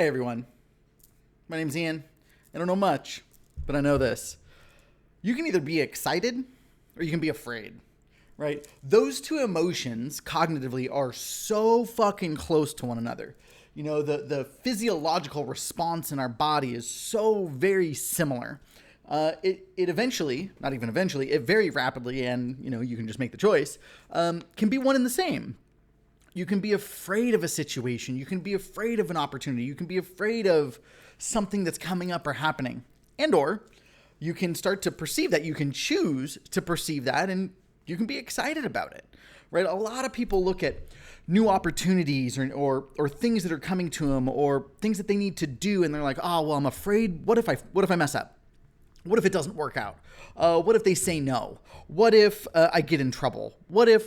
Hey everyone, my name's Ian. I don't know much, but I know this. You can either be excited or you can be afraid, right? Those two emotions cognitively are so fucking close to one another. You know, the physiological response in our body is so very similar. It eventually, not even eventually, it very rapidly, and you can just make the choice, can be one and the same. You can be afraid of a situation. You can be afraid of an opportunity. You can be afraid of something that's coming up or happening. Or you can start to perceive that. You can choose to perceive that, and you can be excited about it, right? A lot of people look at new opportunities or things that are coming to them or things that they need to do, and they're like, oh, well, I'm afraid. What if I mess up? What if it doesn't work out? What if they say no? What if I get in trouble? What the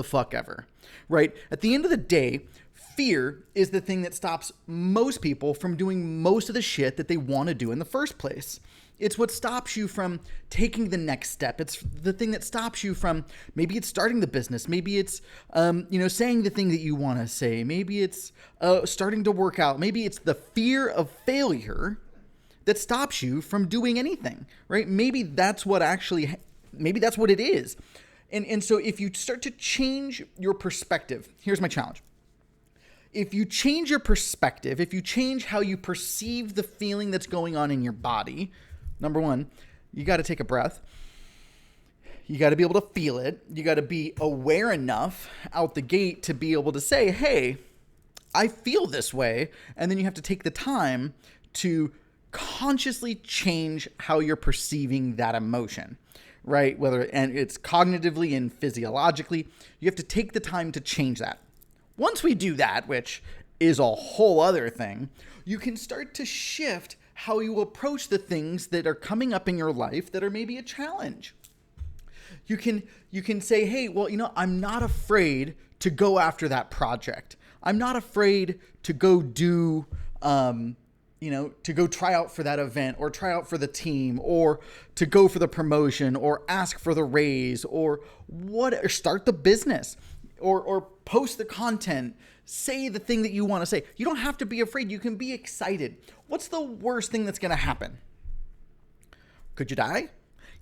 fuck ever, right? At the end of the day, fear is the thing that stops most people from doing most of the shit that they want to do in the first place. It's what stops you from taking the next step. It's the thing that stops you from, maybe it's starting the business. Maybe it's, saying the thing that you want to say. Maybe it's starting to work out. Maybe it's the fear of failure that stops you from doing anything, right? Maybe that's what it is. And so if you start to change your perspective, here's my challenge. If you change your perspective, if you change how you perceive the feeling that's going on in your body, number one, you got to take a breath. You got to be able to feel it. You got to be aware enough out the gate to be able to say, hey, I feel this way. And then you have to take the time to consciously change how you're perceiving that emotion, right? And it's cognitively and physiologically, you have to take the time to change that. Once we do that, which is a whole other thing, you can start to shift how you approach the things that are coming up in your life that are maybe a challenge. You can say, hey, well, I'm not afraid to go after that project. I'm not afraid to go do, to go try out for that event or try out for the team or to go for the promotion or ask for the raise or start the business or post the content, say the thing that you want to say. You don't have to be afraid. You can be excited. What's the worst thing that's going to happen? Could you die?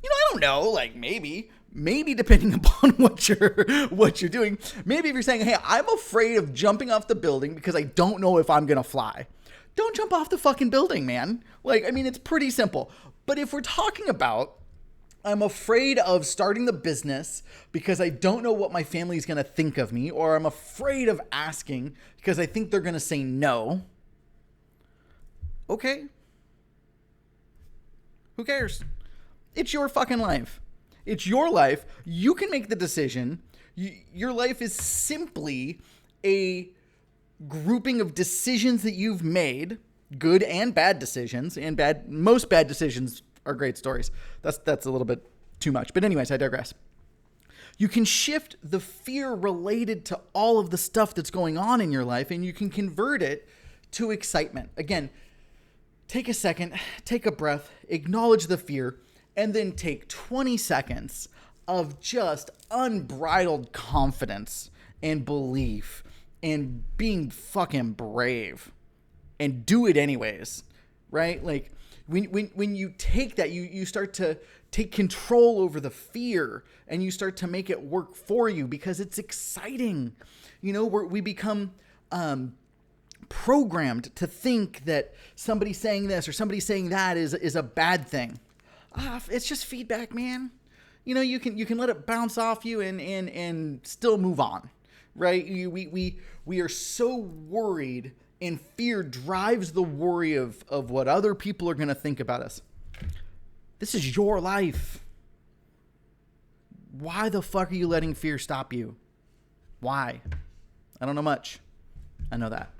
I don't know. Like maybe depending upon what you're doing. Maybe if you're saying, hey, I'm afraid of jumping off the building because I don't know if I'm going to fly. Don't jump off the fucking building, man. It's pretty simple. But if we're talking about, I'm afraid of starting the business because I don't know what my family is going to think of me, or I'm afraid of asking because I think they're going to say no. Okay. Who cares? It's your fucking life. It's your life. You can make the decision. Your life is simply a grouping of decisions that you've made, good and bad decisions, most bad decisions are great stories. That's a little bit too much. But anyways, I digress. You can shift the fear related to all of the stuff that's going on in your life, and you can convert it to excitement. Again, take a second, take a breath, acknowledge the fear, and then take 20 seconds of just unbridled confidence and belief and being fucking brave and do it anyways, right? Like when you take that, you start to take control over the fear and you start to make it work for you because it's exciting. We become programmed to think that somebody saying this or somebody saying that is a bad thing. It's just feedback, man. You can let it bounce off you and still move on, right? We are so worried, and fear drives the worry of what other people are going to think about us. This is your life. Why the fuck are you letting fear stop you? Why? I don't know much. I know that.